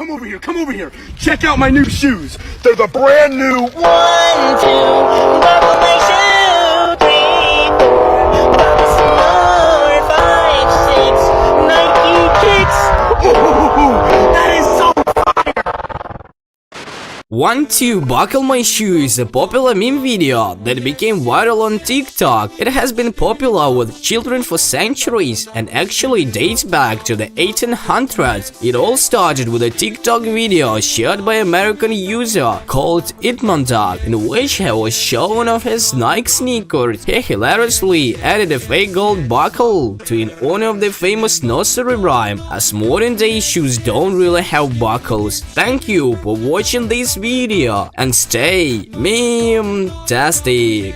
Come over here. Check out my new shoes. They're the brand new 1, 2, bubble my shoe, 3, 4, bubble some more, 5, 6, Nike kicks. Ooh, that is so 1, 2, Buckle My Shoe is a popular meme video that became viral on TikTok. It has been popular with children for centuries and actually dates back to the 1800s. It all started with a TikTok video shared by American user called Itmondog, in which he was shown off his Nike sneakers. He hilariously added a fake gold buckle to in honor of the famous nursery rhyme, as modern day shoes don't really have buckles. Thank you for watching this video and stay meme-tastic.